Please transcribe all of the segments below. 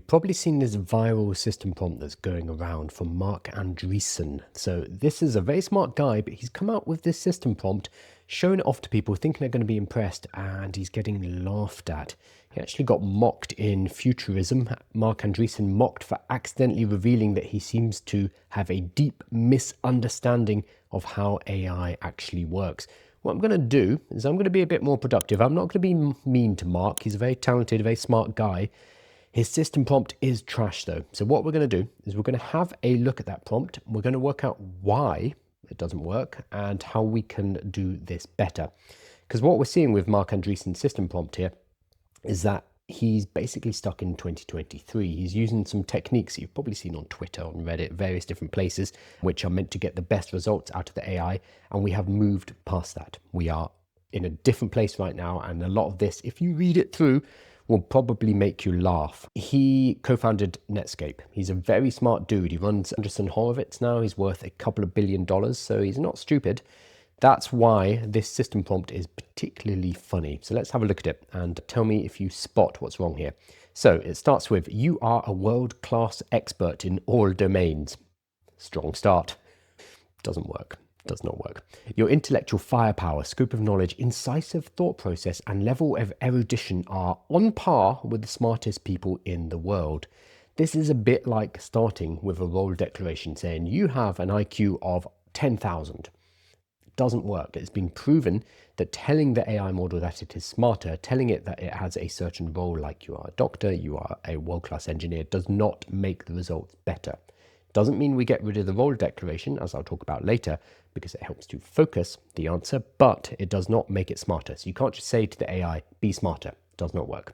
You've probably seen this viral system prompt that's going around from Marc Andreessen. So this is a very smart guy, but he's come out with this system prompt, showing it off to people thinking they're going to be impressed, and he's getting laughed at. He actually got mocked in Futurism. Marc Andreessen mocked for accidentally revealing that he seems to have a deep misunderstanding of how AI actually works. What I'm going to do is I'm going to be a bit more productive. I'm not going to be mean to Marc. He's a very talented, very smart guy. His system prompt is trash though. So what we're going to do is we're going to have a look at that prompt. We're going to work out why it doesn't work and how we can do this better. Because what we're seeing with Marc Andreessen's system prompt here is that he's basically stuck in 2023. He's using some techniques that you've probably seen on Twitter, on Reddit, various different places, which are meant to get the best results out of the AI. And we have moved past that. We are in a different place right now. And a lot of this, if you read it through, will probably make you laugh. He co-founded Netscape. He's a very smart dude. He runs Andreessen Horowitz now. He's worth a couple of $1 billion, so he's not stupid. That's why this system prompt is particularly funny. So let's have a look at it and tell me if you spot what's wrong here. So it starts with, you are a world-class expert in all domains. Strong start. Doesn't work. Does not work. Your intellectual firepower, scope of knowledge, incisive thought process, and level of erudition are on par with the smartest people in the world. This is a bit like starting with a role declaration saying you have an IQ of 10,000. Doesn't work. It's been proven that telling the AI model that it is smarter, telling it that it has a certain role, like you are a doctor, you are a world-class engineer, does not make the results better. Doesn't mean we get rid of the role declaration, as I'll talk about later, because it helps to focus the answer, but it does not make it smarter. So you can't just say to the AI, be smarter. It does not work.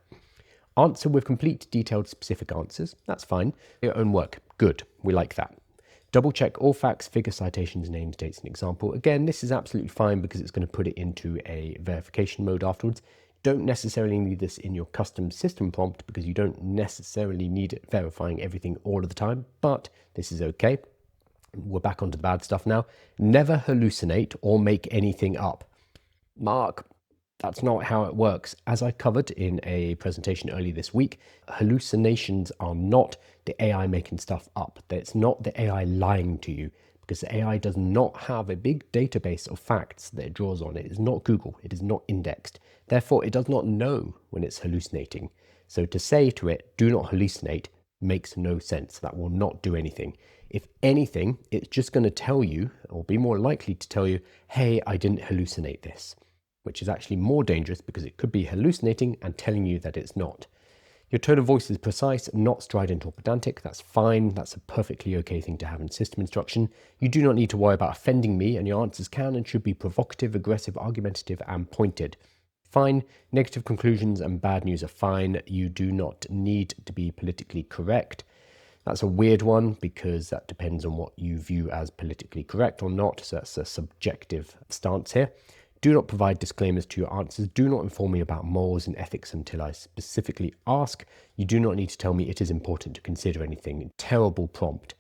Answer with complete, detailed, specific answers. That's fine. Your own work. Good. We like that. Double check all facts, figures, citations, names, dates, and example. Again, this is absolutely fine because it's going to put it into a verification mode afterwards. Don't necessarily need this in your custom system prompt because you don't necessarily need it verifying everything all of the time, but this is okay. We're back onto the bad stuff now. Never hallucinate or make anything up. Mark, that's not how it works. As I covered in a presentation earlier this week, hallucinations are not the AI making stuff up. It's not the AI lying to you, because the AI does not have a big database of facts that it draws on. It is not Google. It is not indexed. Therefore, it does not know when it's hallucinating. So to say to it, do not hallucinate, makes no sense. That will not do anything. If anything, it's just going to tell you, or be more likely to tell you, hey, I didn't hallucinate this, which is actually more dangerous because it could be hallucinating and telling you that it's not. Your tone of voice is precise, not strident or pedantic. That's fine. That's a perfectly okay thing to have in system instruction. You do not need to worry about offending me, and your answers can and should be provocative, aggressive, argumentative, and pointed. Fine. Negative conclusions and bad news are fine. You do not need to be politically correct. That's a weird one because that depends on what you view as politically correct or not. So that's a subjective stance here. Do not provide disclaimers to your answers. Do not inform me about morals and ethics until I specifically ask. You do not need to tell me it is important to consider anything. Terrible prompt.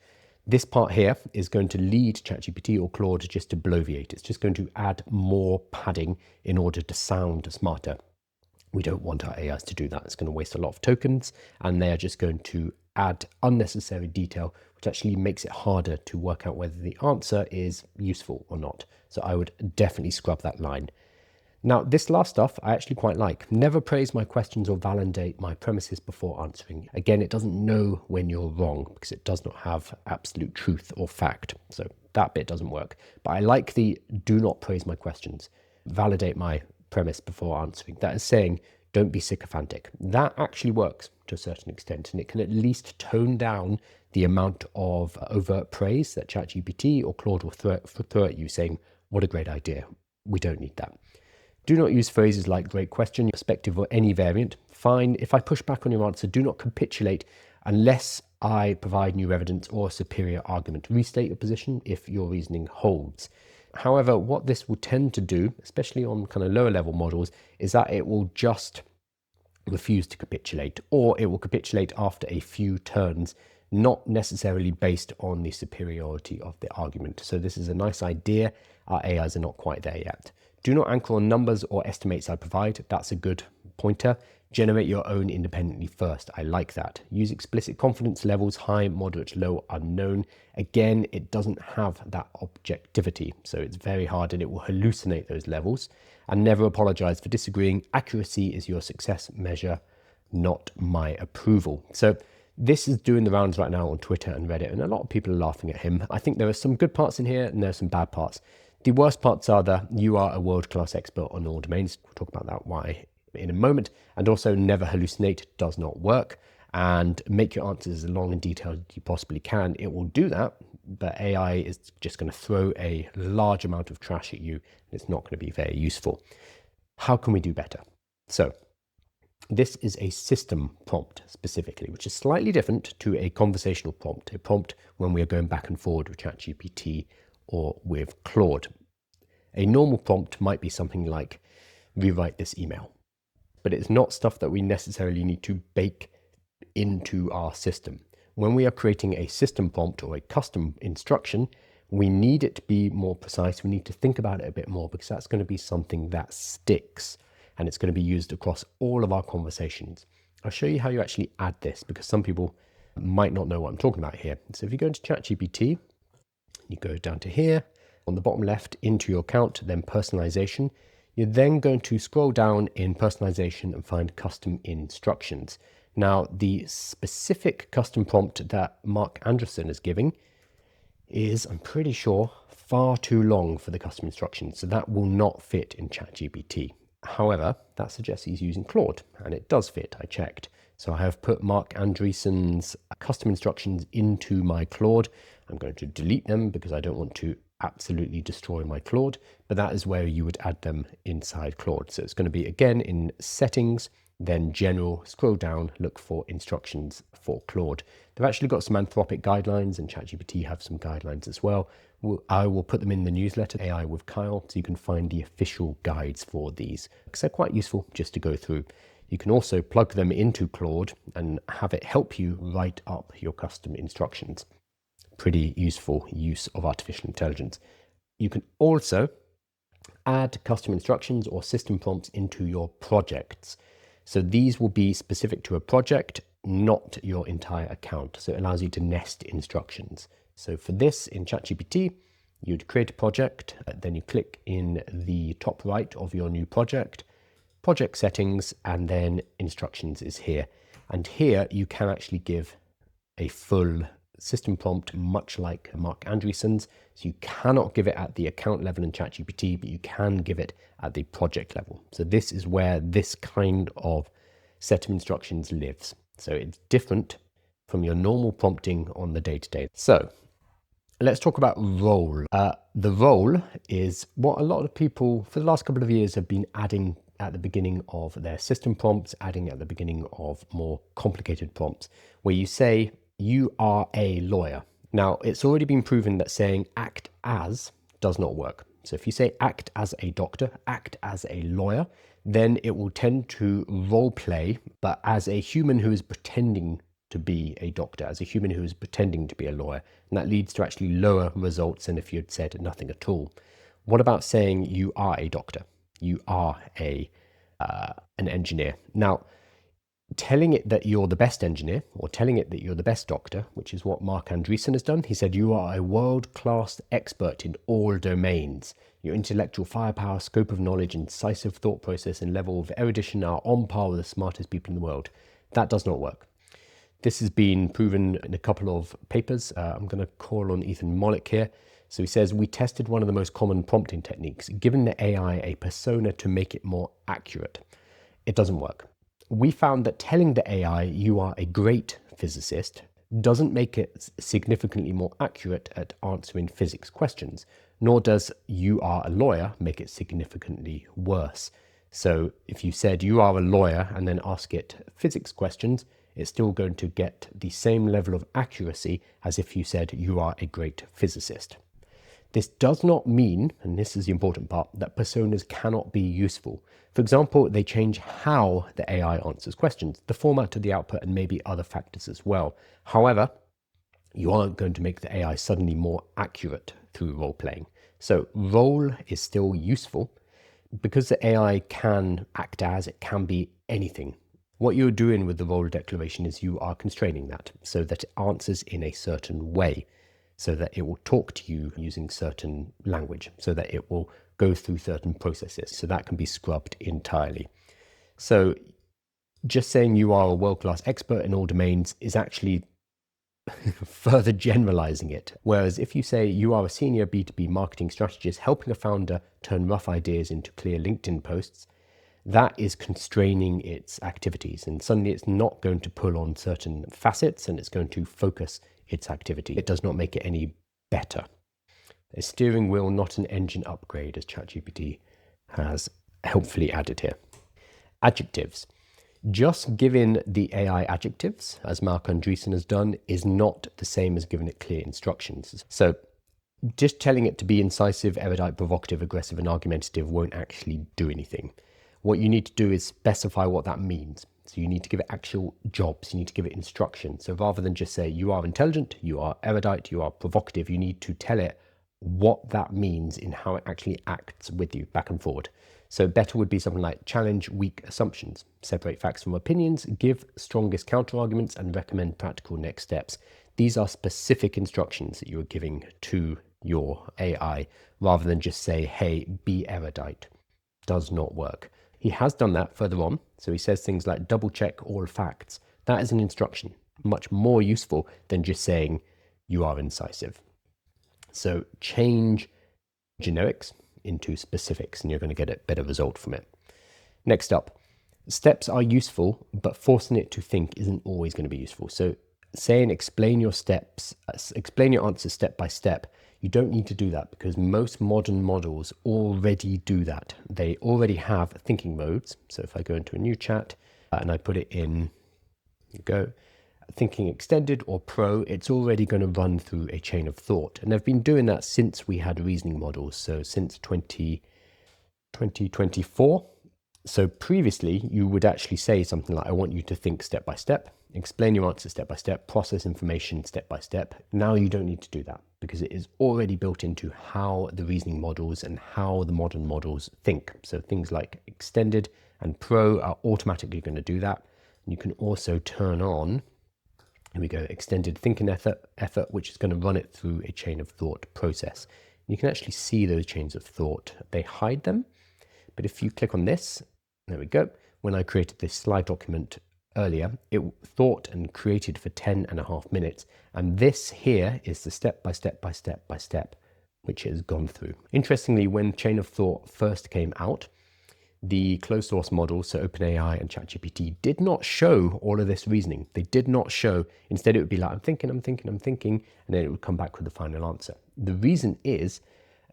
This part here is going to lead ChatGPT or Claude just to bloviate. It's just going to add more padding in order to sound smarter. We don't want our AIs to do that. It's going to waste a lot of tokens, and they are just going to add unnecessary detail, which actually makes it harder to work out whether the answer is useful or not. So I would definitely scrub that line. Now, this last stuff I actually quite like. Never praise my questions or validate my premises before answering. Again, it doesn't know when you're wrong because it does not have absolute truth or fact. So that bit doesn't work. But I like the do not praise my questions. Validate my premise before answering. That is saying, don't be sycophantic. That actually works to a certain extent, and it can at least tone down the amount of overt praise that ChatGPT or Claude will throw at you saying, what a great idea. We don't need that. Do not use phrases like great question, perspective, or any variant. Fine. If I push back on your answer, do not capitulate unless I provide new evidence or a superior argument. Restate your position if your reasoning holds. However, what this will tend to do, especially on kind of lower level models, is that it will just refuse to capitulate, or it will capitulate after a few turns, not necessarily based on the superiority of the argument. So this is a nice idea. Our AIs are not quite there yet. Do not anchor on numbers or estimates I provide. That's a good pointer. Generate your own independently first. I like that. Use explicit confidence levels, high, moderate, low, unknown. Again, it doesn't have that objectivity, so it's very hard and it will hallucinate those levels. And never apologize for disagreeing. Accuracy is your success measure, not my approval. So this is doing the rounds right now on Twitter and Reddit, and a lot of people are laughing at him. I think there are some good parts in here and there are some bad parts. The worst parts are that you are a world-class expert on all domains. We'll talk about that why in a moment. And also never hallucinate does not work. And make your answers as long and detailed as you possibly can. It will do that, but AI is just going to throw a large amount of trash at you, and it's not going to be very useful. How can we do better? So this is a system prompt specifically, which is slightly different to a conversational prompt, a prompt when we are going back and forward with ChatGPT or with Claude. A normal prompt might be something like, rewrite this email. But it's not stuff that we necessarily need to bake into our system. When we are creating a system prompt or a custom instruction, we need it to be more precise. We need to think about it a bit more because that's going to be something that sticks and it's going to be used across all of our conversations. I'll show you how you actually add this because some people might not know what I'm talking about here. So if you go into ChatGPT, you go down to here on the bottom left into your account, then personalization. You're then going to scroll down in personalization and find custom instructions. Now, the specific custom prompt that Marc Andreessen is giving is, I'm pretty sure, far too long for the custom instructions. So that will not fit in ChatGPT. However, that suggests he's using Claude, and it does fit, I checked. So I have put Marc Andreessen's custom instructions into my Claude. I'm going to delete them because I don't want to absolutely destroy my Claude, but that is where you would add them inside Claude. So it's going to be again in settings, then general, scroll down, look for instructions for Claude. They've actually got some Anthropic guidelines and ChatGPT have some guidelines as well. I will put them in the newsletter, AI with Kyle, so you can find the official guides for these because they're quite useful just to go through. You can also plug them into Claude and have it help you write up your custom instructions. Pretty useful use of artificial intelligence. You can also add custom instructions or system prompts into your projects. So these will be specific to a project, not your entire account. So it allows you to nest instructions. So for this in ChatGPT, you'd create a project, then you click in the top right of your new project, project settings, and then instructions is here. And here you can actually give a full system prompt, much like Marc Andreessen's. So you cannot give it at the account level in ChatGPT, but you can give it at the project level. So this is where this kind of set of instructions lives. So it's different from your normal prompting on the day-to-day. So let's talk about role. The role is what a lot of people for the last couple of years have been adding at the beginning of their system prompts, adding at the beginning of more complicated prompts, where you say, you are a lawyer. Now, it's already been proven that saying act as does not work. So if you say act as a doctor, act as a lawyer, then it will tend to role play, but as a human who is pretending to be a doctor, as a human who is pretending to be a lawyer. And that leads to actually lower results than if you had said nothing at all. What about saying you are a doctor? You are an engineer. Now, telling it that you're the best engineer or telling it that you're the best doctor, which is what Marc Andreessen has done. He said, you are a world-class expert in all domains. Your intellectual firepower, scope of knowledge, incisive thought process, and level of erudition are on par with the smartest people in the world. That does not work. This has been proven in a couple of papers. I'm going to call on Ethan Mollick here. So he says, we tested one of the most common prompting techniques, giving the AI a persona to make it more accurate. It doesn't work. We found that telling the AI you are a great physicist doesn't make it significantly more accurate at answering physics questions, nor does you are a lawyer make it significantly worse. So if you said you are a lawyer and then ask it physics questions, it's still going to get the same level of accuracy as if you said you are a great physicist. This does not mean, and this is the important part, that personas cannot be useful. For example, they change how the AI answers questions, the format of the output, and maybe other factors as well. However, you aren't going to make the AI suddenly more accurate through role playing. So role is still useful because the AI can act as, it can be anything. What you're doing with the role declaration is you are constraining that so that it answers in a certain way, so that it will talk to you using certain language, so that it will go through certain processes. So that can be scrubbed entirely. So just saying you are a world-class expert in all domains is actually further generalizing it. Whereas if you say you are a senior B2B marketing strategist helping a founder turn rough ideas into clear LinkedIn posts, that is constraining its activities. And suddenly it's not going to pull on certain facets and it's going to focus its activity. It does not make it any better. A steering wheel, not an engine upgrade, as ChatGPT has helpfully added here. Adjectives. Just giving the AI adjectives, as Marc Andreessen has done, is not the same as giving it clear instructions. So just telling it to be incisive, erudite, provocative, aggressive, and argumentative won't actually do anything. What you need to do is specify what that means. So you need to give it actual jobs, you need to give it instruction. So rather than just say you are intelligent, you are erudite, you are provocative, you need to tell it what that means in how it actually acts with you back and forward. So better would be something like challenge weak assumptions, separate facts from opinions, give strongest counter-arguments, and recommend practical next steps. These are specific instructions that you're giving to your AI rather than just say, hey, be erudite. Does not work. He has done that further on. So he says things like double check all facts. That is an instruction, much more useful than just saying you are incisive. So change generics into specifics and you're going to get a better result from it. Next up, steps are useful, but forcing it to think isn't always going to be useful. So saying explain your steps, explain your answers step by step, you don't need to do that because most modern models already do that. They already have thinking modes. So if I go into a new chat and I put it in, thinking extended or pro, it's already going to run through a chain of thought. And they've been doing that since we had reasoning models. So since 2024. So previously you would actually say something like, I want you to think step by step, explain your answer step by step, process information step by step. Now you don't need to do that because it is already built into how the reasoning models and how the modern models think. So things like extended and pro are automatically going to do that. And you can also turn on, here we go, extended thinking effort, which is going to run it through a chain of thought process. You can actually see those chains of thought. They hide them, but if you click on this, there we go. When I created this slide document earlier, it thought and created for 10.5 minutes. And this here is the step by step by step by step, which it has gone through. Interestingly, when chain of thought first came out, the closed source models, so OpenAI and ChatGPT, did not show all of this reasoning. They did not show. Instead, it would be like, I'm thinking, and then it would come back with the final answer. The reason is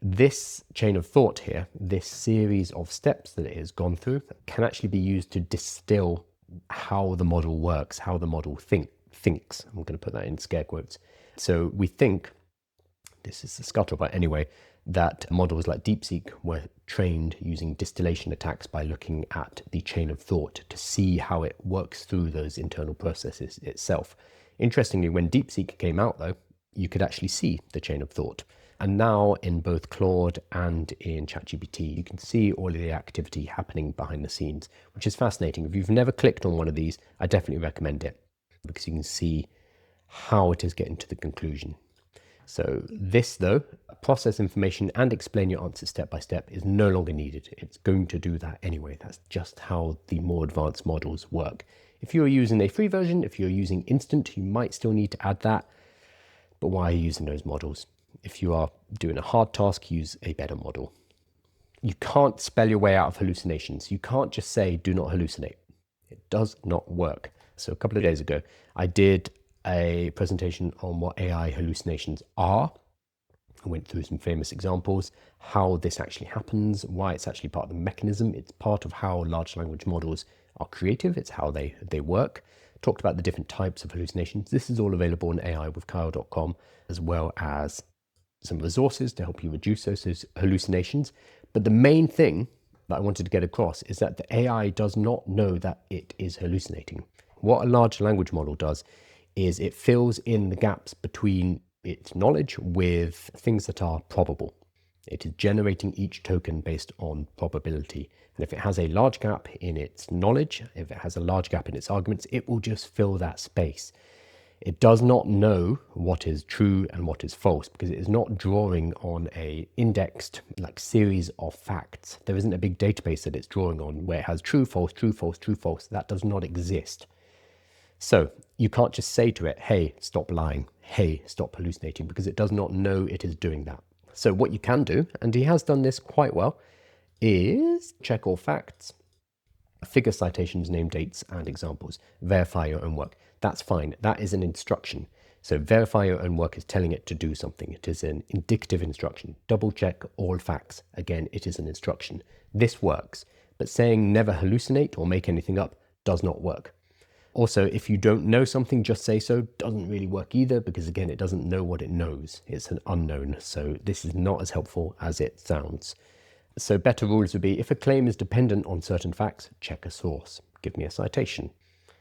this chain of thought here, this series of steps that it has gone through, can actually be used to distill how the model works, how the model thinks. I'm going to put that in scare quotes. So we think, this is the scuttlebutt anyway, that models like DeepSeek were trained using distillation attacks by looking at the chain of thought to see how it works through those internal processes itself. Interestingly, when DeepSeek came out though, you could actually see the chain of thought. And now in both Claude and in ChatGPT, you can see all of the activity happening behind the scenes, which is fascinating. If you've never clicked on one of these, I definitely recommend it because you can see how it is getting to the conclusion. So this though, process information and explain your answers step by step is no longer needed. It's going to do that anyway. That's just how the more advanced models work. If you're using a free version, if you're using Instant, you might still need to add that. But why are you using those models? If you are doing a hard task, use a better model. You can't spell your way out of hallucinations. You can't just say, do not hallucinate. It does not work. So a couple of days ago, I did a presentation on what AI hallucinations are. I went through some famous examples, how this actually happens, why it's actually part of the mechanism. It's part of how large language models are creative. It's how they work. Talked about the different types of hallucinations. This is all available on AIwithKyle.com, as well as some resources to help you reduce those hallucinations. But the main thing that I wanted to get across is that the AI does not know that it is hallucinating. What a large language model does is it fills in the gaps between its knowledge with things that are probable. It is generating each token based on probability. And if it has a large gap in its knowledge, if it has a large gap in its arguments, it will just fill that space. It does not know what is true and what is false because it is not drawing on a indexed like series of facts. There isn't a big database that it's drawing on where it has true, false, true, false, true, false. That does not exist. So you can't just say to it, hey, stop lying, hey, stop hallucinating, because it does not know it is doing that. So what you can do, and he has done this quite well, is check all facts, figure citations, name dates, and examples, verify your own work. That's fine. That is an instruction. So verify your own work is telling it to do something. It is an indicative instruction. Double check all facts. Again, it is an instruction. This works, but saying never hallucinate or make anything up does not work. Also, if you don't know something, just say so doesn't really work either, because again, it doesn't know what it knows. It's an unknown. So this is not as helpful as it sounds. So better rules would be, if a claim is dependent on certain facts, check a source. Give me a citation.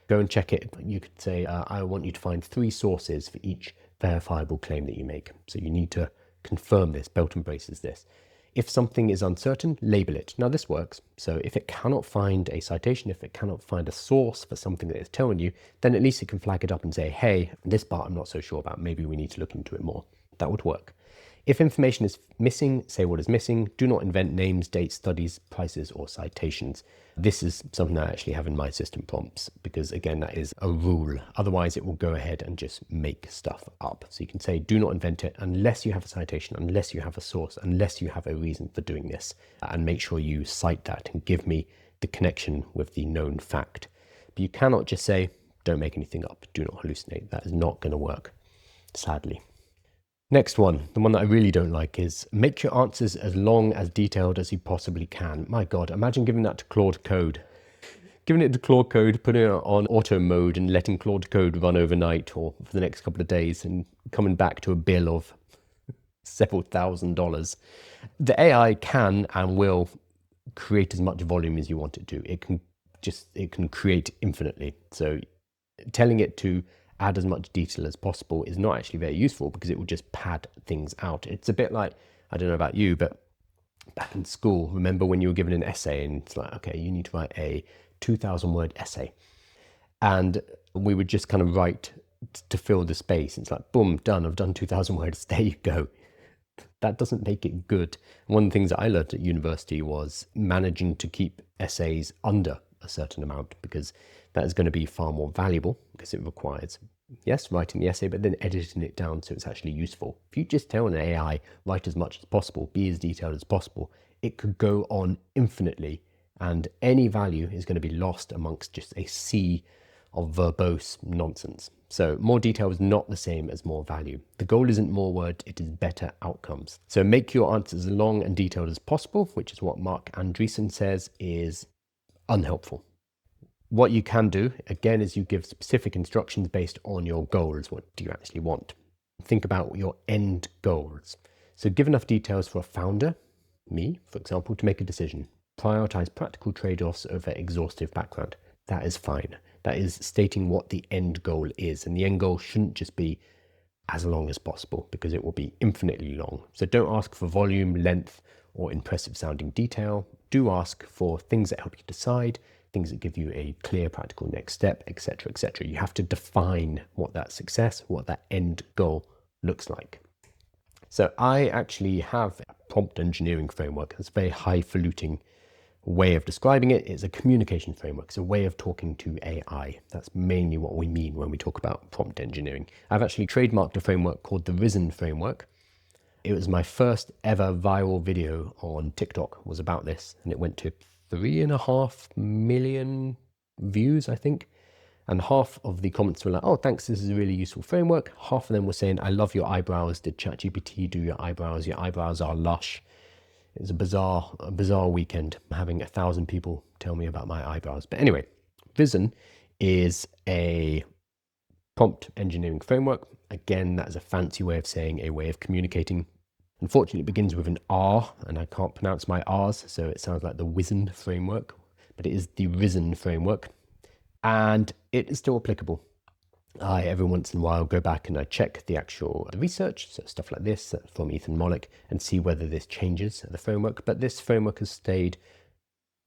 Go and check it. You could say, I want you to find 3 sources for each verifiable claim that you make. So you need to confirm this, belt and braces this. If something is uncertain, label it. Now this works. So if it cannot find a citation, if it cannot find a source for something that it's telling you, then at least it can flag it up and say, hey, this part I'm not so sure about. Maybe we need to look into it more. That would work. If information is missing, say what is missing. Do not invent names, dates, studies, prices, or citations. This is something I actually have in my system prompts because, again, that is a rule. Otherwise, it will go ahead and just make stuff up. So you can say, do not invent it unless you have a citation, unless you have a source, unless you have a reason for doing this. And make sure you cite that and give me the connection with the known fact. But you cannot just say, don't make anything up, do not hallucinate. That is not going to work, sadly. Next one, the one that I really don't like, is make your answers as long as detailed as you possibly can. My God, imagine giving that to Claude Code. Giving it to Claude Code, putting it on auto mode and letting Claude Code run overnight or for the next couple of days and coming back to a bill of several $1,000s. The AI can and will create as much volume as you want it to. It can create infinitely. So telling it to add as much detail as possible is not actually very useful because it will just pad things out. It's a bit like, I don't know about you, but back in school, remember when you were given an essay and it's like, okay, you need to write a 2,000 word essay. And we would just kind of write to fill the space. It's like, boom, done. I've done 2,000 words. There you go. That doesn't make it good. One of the things that I learned at university was managing to keep essays under a certain amount, because that is going to be far more valuable because it requires, yes, writing the essay, but then editing it down so it's actually useful. If you just tell an AI, write as much as possible, be as detailed as possible, it could go on infinitely and any value is going to be lost amongst just a sea of verbose nonsense. So more detail is not the same as more value. The goal isn't more words, it is better outcomes. So make your answers as long and detailed as possible, which is what Marc Andreessen says is unhelpful. What you can do, again, is you give specific instructions based on your goals. What do you actually want? Think about your end goals. So give enough details for a founder, me, for example, to make a decision. Prioritize practical trade-offs over exhaustive background. That is fine. That is stating what the end goal is. And the end goal shouldn't just be as long as possible because it will be infinitely long. So don't ask for volume, length, or impressive sounding detail. Do ask for things that help you decide, things that give you a clear practical next step, etc., etc. You have to define what that success, what that end goal looks like. So I actually have a prompt engineering framework. It's a very highfalutin way of describing it. It's a communication framework. It's a way of talking to AI. That's mainly what we mean when we talk about prompt engineering. I've actually trademarked a framework called the Risen framework. It was my first ever viral video on TikTok was about this, and it went to 3.5 million views, I think. And half of the comments were like, oh, thanks, this is a really useful framework. Half of them were saying, I love your eyebrows. Did ChatGPT do your eyebrows? Your eyebrows are lush. It was a bizarre weekend having 1,000 people tell me about my eyebrows. But anyway, Vision is a prompt engineering framework. Again, that is a fancy way of saying a way of communicating. Unfortunately, it begins with an R, and I can't pronounce my R's, so it sounds like the Wizen framework, but it is the Risen framework, and it is still applicable. I, every once in a while, go back and I check the actual research, so stuff like this from Ethan Mollick, and see whether this changes the framework. But this framework has stayed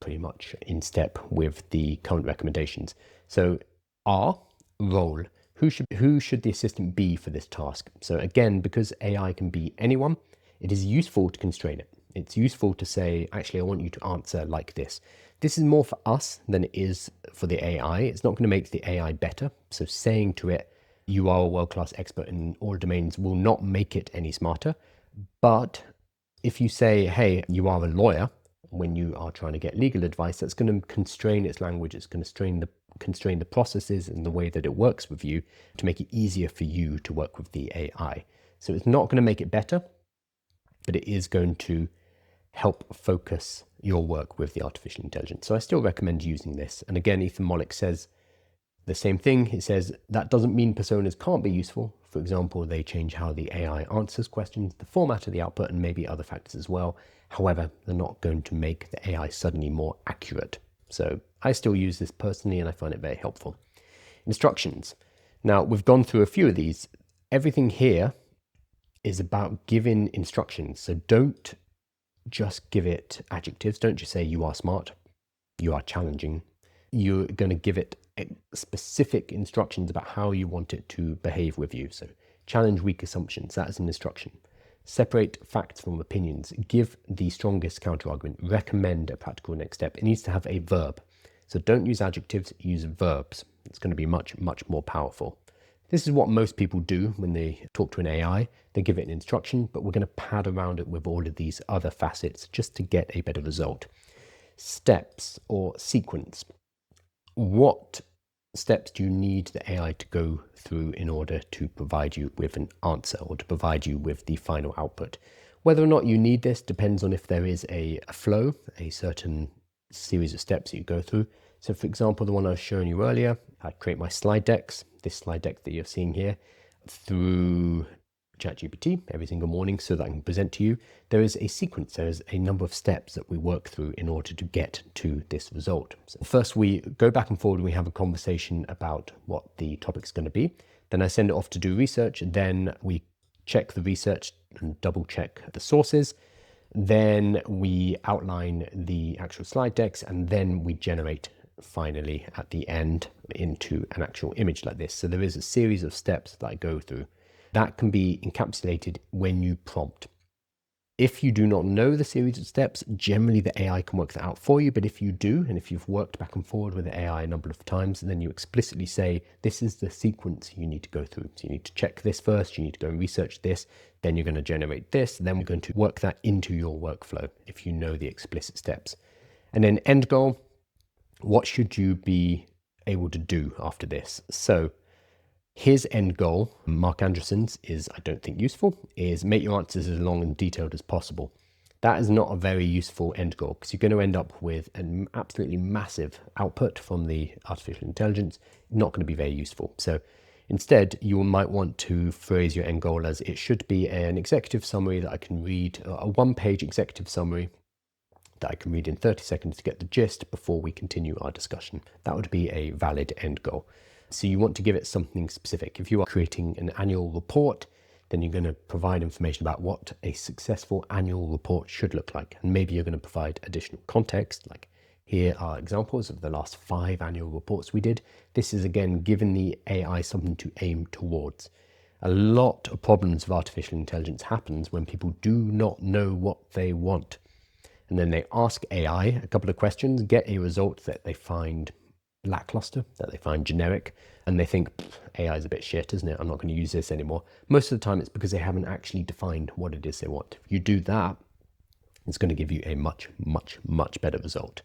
pretty much in step with the current recommendations. So R, role. Who should the assistant be for this task? So again, because AI can be anyone, it is useful to constrain it. It's useful to say, actually, I want you to answer like this. This is more for us than it is for the AI. It's not going to make the AI better. So saying to it, you are a world-class expert in all domains will not make it any smarter. But if you say, hey, you are a lawyer, when you are trying to get legal advice, that's going to constrain its language. It's going to constrain the processes and the way that it works with you to make it easier for you to work with the AI. So it's not going to make it better, but it is going to help focus your work with the artificial intelligence. So I still recommend using this. And again, Ethan Mollick says the same thing. He says that doesn't mean personas can't be useful. For example, they change how the AI answers questions, the format of the output, and maybe other factors as well. However, they're not going to make the AI suddenly more accurate. So I still use this personally, and I find it very helpful. Instructions. Now, we've gone through a few of these. Everything here is about giving instructions. So don't just give it adjectives. Don't just say you are smart, you are challenging. You're going to give it specific instructions about how you want it to behave with you. So challenge weak assumptions, that is an instruction. Separate facts from opinions. Give the strongest counterargument. Recommend a practical next step. It needs to have a verb. So don't use adjectives, use verbs. It's going to be much, much more powerful. This is what most people do when they talk to an AI. They give it an instruction, but we're going to pad around it with all of these other facets just to get a better result. Steps or sequence. What steps do you need the AI to go through in order to provide you with an answer or to provide you with the final output? Whether or not you need this depends on if there is a flow, a certain series of steps that you go through. So for example, the one I was showing you earlier, I create my slide decks, this slide deck that you're seeing here, through ChatGPT every single morning so that I can present to you. There is a sequence, there is a number of steps that we work through in order to get to this result. So first we go back and forward and we have a conversation about what the topic's going to be. Then I send it off to do research. Then we check the research and double check the sources. Then we outline the actual slide decks, and then we generate finally at the end into an actual image like this. So there is a series of steps that I go through. That can be encapsulated when you prompt. If you do not know the series of steps, generally the AI can work that out for you. But if you do, and if you've worked back and forward with the AI a number of times, then you explicitly say, this is the sequence you need to go through. So you need to check this first, you need to go and research this, then you're going to generate this, then we're going to work that into your workflow if you know the explicit steps. And then end goal, what should you be able to do after this? So his end goal, Marc Andreessen's, is, I don't think useful, is make your answers as long and detailed as possible. That is not a very useful end goal because you're going to end up with an absolutely massive output from the artificial intelligence, not going to be very useful. So instead, you might want to phrase your end goal as it should be an executive summary that I can read, a one-page executive summary that I can read in 30 seconds to get the gist before we continue our discussion. That would be a valid end goal. So you want to give it something specific. If you are creating an annual report, then you're going to provide information about what a successful annual report should look like. And maybe you're going to provide additional context, like here are examples of the last 5 annual reports we did. This is again giving the AI something to aim towards. A lot of problems with artificial intelligence happens when people do not know what they want. And then they ask AI a couple of questions, get a result that they find lackluster, that they find generic, and they think AI is a bit shit, isn't it? I'm not going to use this anymore. Most of the time it's because they haven't actually defined what it is they want. If you do that, it's going to give you a much, much, much better result.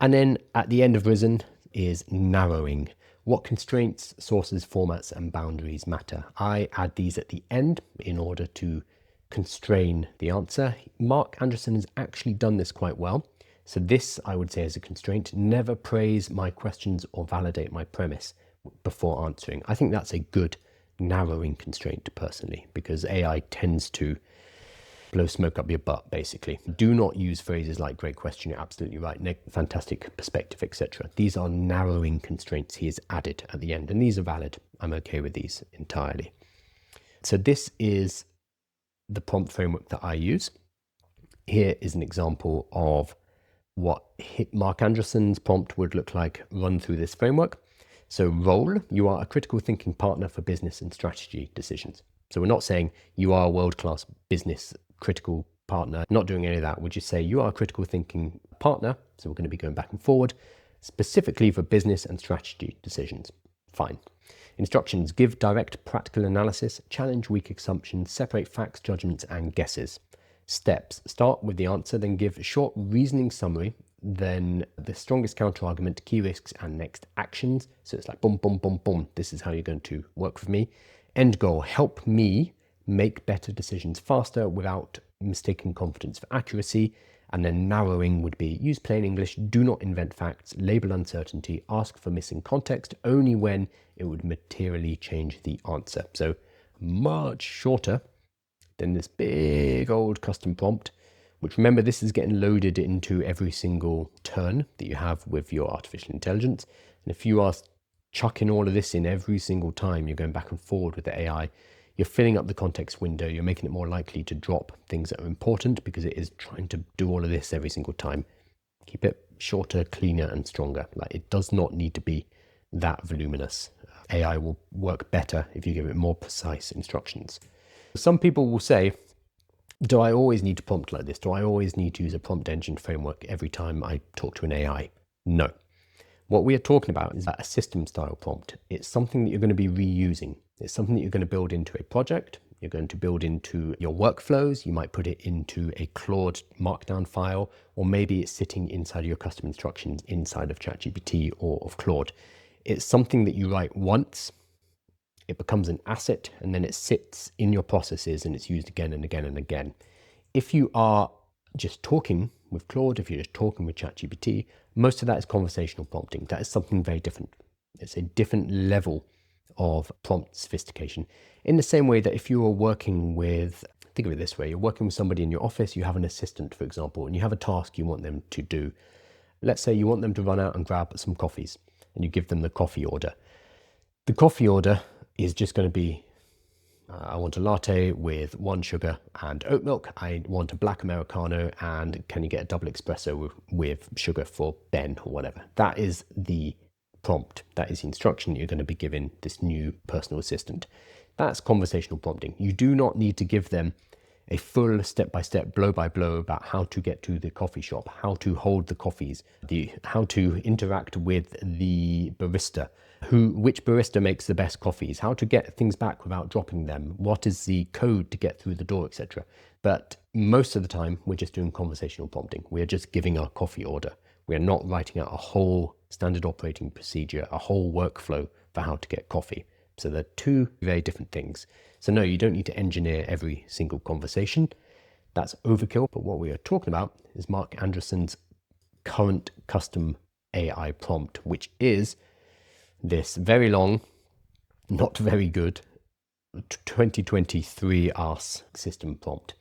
And then at the end of Risen is narrowing. What constraints, sources, formats, and boundaries matter? I add these at the end in order to constrain the answer. Marc Andreessen has actually done this quite well. So this, I would say, is a constraint. Never praise my questions or validate my premise before answering. I think that's a good narrowing constraint personally, because AI tends to blow smoke up your butt, basically. Do not use phrases like great question, you're absolutely right, fantastic perspective, etc. These are narrowing constraints he has added at the end, and these are valid. I'm okay with these entirely. So this is the prompt framework that I use. Here is an example of what Marc Andreessen's prompt would look like run through this framework. So role, you are a critical thinking partner for business and strategy decisions. So we're not saying you are a world-class business critical partner, not doing any of that. We just say you are a critical thinking partner. So we're going to be going back and forward, specifically for business and strategy decisions. Fine. Instructions: give direct practical analysis, challenge weak assumptions, separate facts, judgments, and guesses. Steps: start with the answer, then give a short reasoning summary, then the strongest counter-argument, key risks, and next actions. So it's like boom, boom, boom, boom. This is how you're going to work with me. End goal: help me make better decisions faster without mistaking confidence for accuracy. And then narrowing would be: use plain English, do not invent facts, label uncertainty, ask for missing context only when it would materially change the answer. So much shorter than this big old custom prompt, which, remember, this is getting loaded into every single turn that you have with your artificial intelligence. And if you are chucking all of this in every single time you're going back and forward with the AI, you're filling up the context window, you're making it more likely to drop things that are important because it is trying to do all of this every single time. Keep it shorter, cleaner, and stronger. Like, it does not need to be that voluminous. AI will work better if you give it more precise instructions. Some people will say, do I always need to prompt like this? Do I always need to use a prompt engine framework every time I talk to an AI? No. What we are talking about is a system style prompt. It's something that you're going to be reusing. It's something that you're going to build into a project. You're going to build into your workflows. You might put it into a Claude markdown file, or maybe it's sitting inside of your custom instructions inside of ChatGPT or of Claude. It's something that you write once, it becomes an asset, and then it sits in your processes and it's used again and again and again. If you are just talking with Claude, if you're just talking with ChatGPT, most of that is conversational prompting. That is something very different. It's a different level of prompt sophistication. In the same way that if you are working with, think of it this way, you're working with somebody in your office, you have an assistant, for example, and you have a task you want them to do. Let's say you want them to run out and grab some coffees, and you give them the coffee order. The coffee order is just going to be, I want a latte with 1 sugar and oat milk. I want a black Americano, and can you get a double espresso with sugar for Ben or whatever. That is the prompt. That is the instruction you're going to be giving this new personal assistant. That's conversational prompting. You do not need to give them a full step-by-step, blow-by-blow about how to get to the coffee shop, how to hold the coffees, how to interact with the barista, which barista makes the best coffees, how to get things back without dropping them, what is the code to get through the door, etc. But most of the time, we're just doing conversational prompting. We're just giving our coffee order. We're not writing out a whole standard operating procedure, a whole workflow for how to get coffee. So they're two very different things. So no, you don't need to engineer every single conversation. That's overkill. But what we are talking about is Marc Andreessen's current custom AI prompt, which is this very long, not very good 2023 Ask system prompt.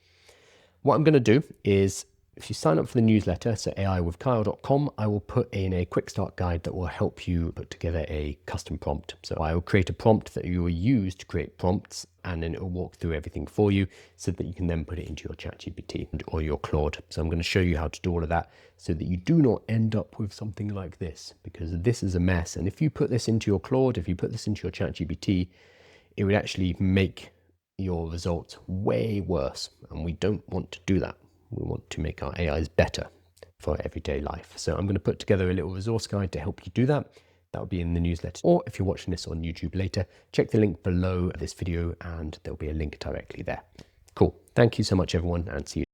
What I'm going to do is, if you sign up for the newsletter, so aiwithkyle.com, I will put in a quick start guide that will help you put together a custom prompt. So I will create a prompt that you will use to create prompts, and then it will walk through everything for you so that you can then put it into your ChatGPT or your Claude. So I'm going to show you how to do all of that so that you do not end up with something like this, because this is a mess. And if you put this into your Claude, if you put this into your ChatGPT, it would actually make your results way worse. And we don't want to do that. We want to make our AIs better for everyday life. So I'm going to put together a little resource guide to help you do that. That will be in the newsletter. Or if you're watching this on YouTube later, check the link below this video and there'll be a link directly there. Cool. Thank you so much, everyone, and see you.